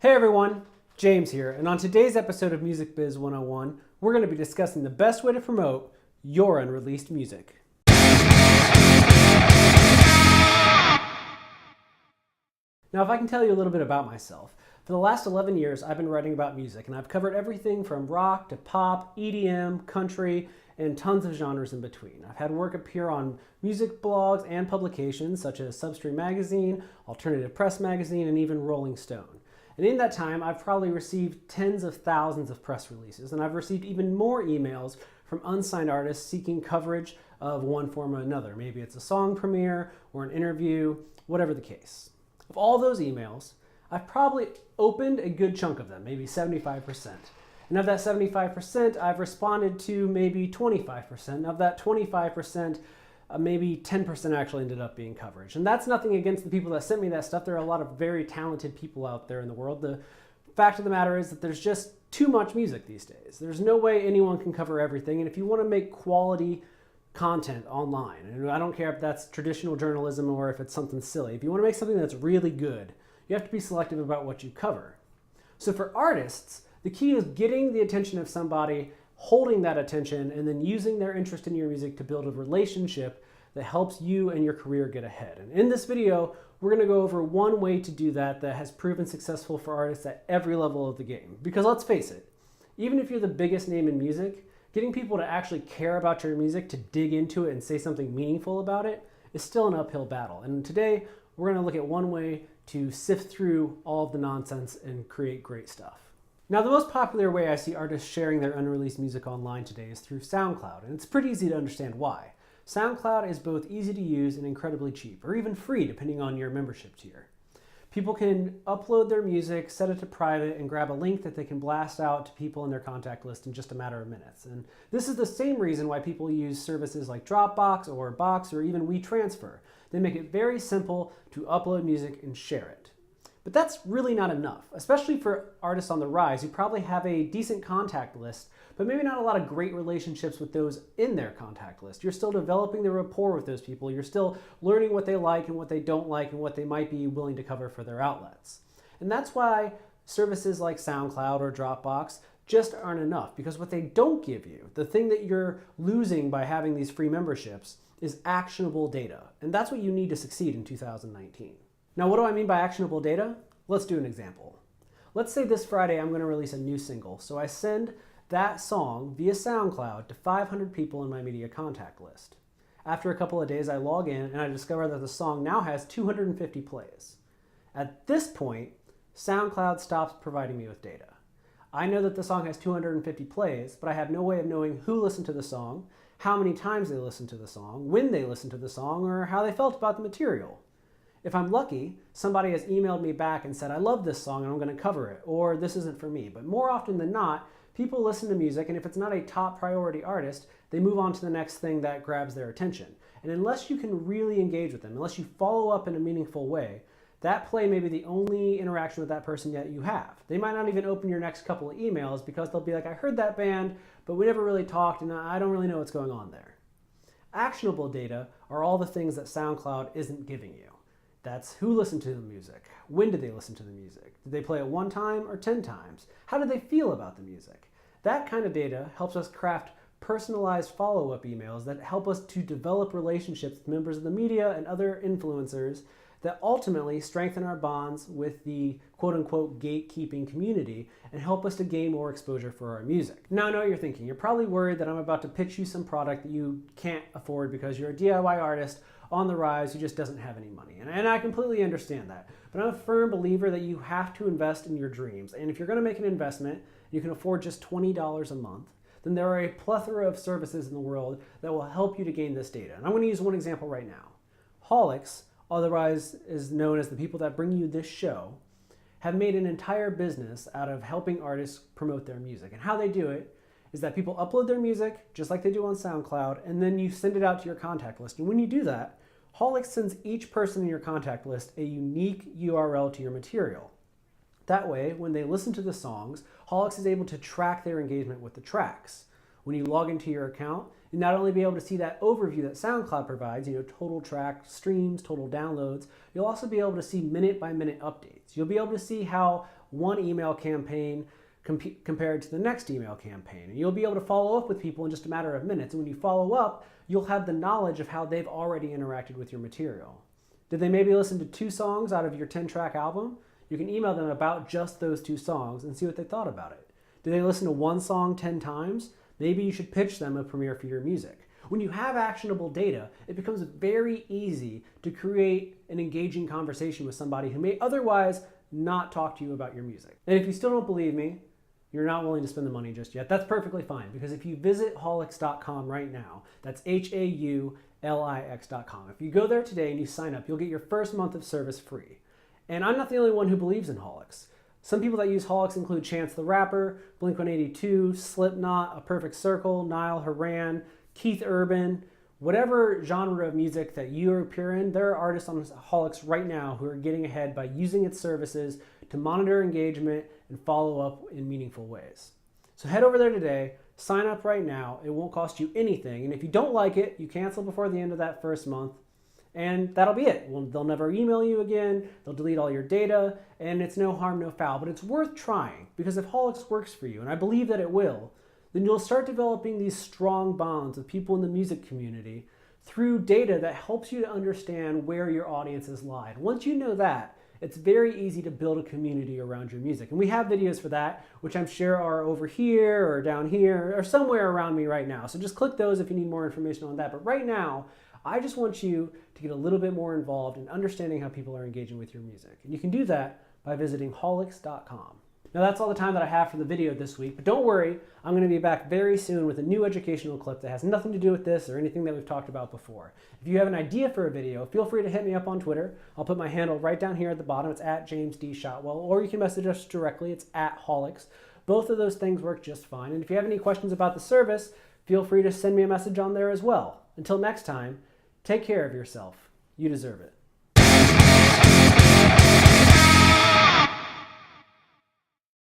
Hey everyone, James here, and on today's episode of Music Biz 101, we're going to be discussing the best way to promote your unreleased music. Now, if I can tell you a little bit about myself, for the last 11 years I've been writing about music, and I've covered everything from rock to pop, EDM, country, and tons of genres in between. I've had work appear on music blogs and publications such as Substream Magazine, Alternative Press Magazine, and even Rolling Stone. And in that time, I've probably received tens of thousands of press releases, and I've received even more emails from unsigned artists seeking coverage of one form or another. Maybe it's a song premiere or an interview, whatever the case. Of all those emails, I've probably opened a good chunk of them, maybe 75%. And of that 75%, I've responded to maybe 25%. Of that 25%, maybe 10% actually ended up being coverage. And that's nothing against the people that sent me that stuff. There are a lot of very talented people out there in the world. The fact of the matter is that there's just too much music these days. There's no way anyone can cover everything. And if you want to make quality content online, and I don't care if that's traditional journalism or if it's something silly, if you want to make something that's really good, you have to be selective about what you cover. So for artists, the key is getting the attention of somebody, holding that attention, and then using their interest in your music to build a relationship that helps you and your career get ahead. And in this video, we're going to go over one way to do that that has proven successful for artists at every level of the game. Because let's face it, even if you're the biggest name in music, getting people to actually care about your music, to dig into it and say something meaningful about it, is still an uphill battle. And today, we're going to look at one way to sift through all of the nonsense and create great stuff. Now, the most popular way I see artists sharing their unreleased music online today is through Soundcloud, and it's pretty easy to understand why. Soundcloud is both easy to use and incredibly cheap, or even free depending on your membership tier. People can upload their music, set it to private, and grab a link that they can blast out to people in their contact list in just a matter of minutes. And this is the same reason why people use services like Dropbox or Box or even WeTransfer. They make it very simple to upload music and share it. But that's really not enough, especially for artists on the rise who probably have a decent contact list, but maybe not a lot of great relationships with those in their contact list. You're still developing the rapport with those people. You're still learning what they like and what they don't like and what they might be willing to cover for their outlets. And that's why services like SoundCloud or Dropbox just aren't enough, because what they don't give you, the thing that you're losing by having these free memberships, is actionable data. And that's what you need to succeed in 2019. Now, what do I mean by actionable data? Let's do an example. Let's say this Friday I'm going to release a new single, so I send that song via SoundCloud to 500 people in my media contact list. After a couple of days, I log in and I discover that the song now has 250 plays. At this point, SoundCloud stops providing me with data. I know that the song has 250 plays, but I have no way of knowing who listened to the song, how many times they listened to the song, when they listened to the song, or how they felt about the material. If I'm lucky, somebody has emailed me back and said, I love this song and I'm going to cover it, or this isn't for me. But more often than not, people listen to music, and if it's not a top priority artist, they move on to the next thing that grabs their attention. And unless you can really engage with them, unless you follow up in a meaningful way, that play may be the only interaction with that person that you have. They might not even open your next couple of emails because they'll be like, I heard that band, but we never really talked and I don't really know what's going on there. Actionable data are all the things that SoundCloud isn't giving you. That's who listened to the music, when did they listen to the music, did they play it 1 time or 10 times, how did they feel about the music. That kind of data helps us craft personalized follow-up emails that help us to develop relationships with members of the media and other influencers that ultimately strengthen our bonds with the quote-unquote gatekeeping community and help us to gain more exposure for our music. Now I know what you're thinking. You're probably worried that I'm about to pitch you some product that you can't afford because you're a DIY artist on the rise who just doesn't have any money. And I completely understand that. But I'm a firm believer that you have to invest in your dreams. And if you're going to make an investment, you can afford just $20 a month, then there are a plethora of services in the world that will help you to gain this data. And I'm going to use one example right now. Holics, otherwise is known as the people that bring you this show, have made an entire business out of helping artists promote their music. And how they do it is that people upload their music, just like they do on SoundCloud, and then you send it out to your contact list. And when you do that, Holics sends each person in your contact list a unique URL to your material. That way, when they listen to the songs, Holics is able to track their engagement with the tracks. When you log into your account, you'll not only be able to see that overview that SoundCloud provides, total track streams, total downloads, you'll also be able to see minute by minute updates. You'll be able to see how one email campaign compared to the next email campaign. And you'll be able to follow up with people in just a matter of minutes. And when you follow up, you'll have the knowledge of how they've already interacted with your material. Did they maybe listen to 2 songs out of your 10-track album? You can email them about just those 2 songs and see what they thought about it. Did they listen to 1 song 10 times? Maybe you should pitch them a premiere for your music. When you have actionable data, it becomes very easy to create an engaging conversation with somebody who may otherwise not talk to you about your music. And if you still don't believe me, you're not willing to spend the money just yet, that's perfectly fine, because if you visit Haulix.com right now, that's Haulix.com. If you go there today and you sign up, you'll get your first month of service free. And I'm not the only one who believes in Haulix. Some people that use Haulix include Chance the Rapper, Blink-182, Slipknot, A Perfect Circle, Niall Horan, Keith Urban. Whatever genre of music that you appear in, there are artists on Haulix right now who are getting ahead by using its services to monitor engagement and follow up in meaningful ways. So head over there today, sign up right now. It won't cost you anything. And if you don't like it, you cancel before the end of that first month. And that'll be it. Well, they'll never email you again, they'll delete all your data, and it's no harm, no foul. But it's worth trying, because if Haulix works for you, and I believe that it will, then you'll start developing these strong bonds with people in the music community through data that helps you to understand where your audiences lie. Once you know that, it's very easy to build a community around your music. And we have videos for that, which I'm sure are over here or down here or somewhere around me right now. So just click those if you need more information on that. But right now, I just want you to get a little bit more involved in understanding how people are engaging with your music. And you can do that by visiting Haulix.com. Now that's all the time that I have for the video this week, but don't worry, I'm going to be back very soon with a new educational clip that has nothing to do with this or anything that we've talked about before. If you have an idea for a video, feel free to hit me up on Twitter. I'll put my handle right down here at the bottom. It's at James D. Shotwell, or you can message us directly. It's at Haulix. Both of those things work just fine. And if you have any questions about the service, feel free to send me a message on there as well. Until next time, take care of yourself. You deserve it.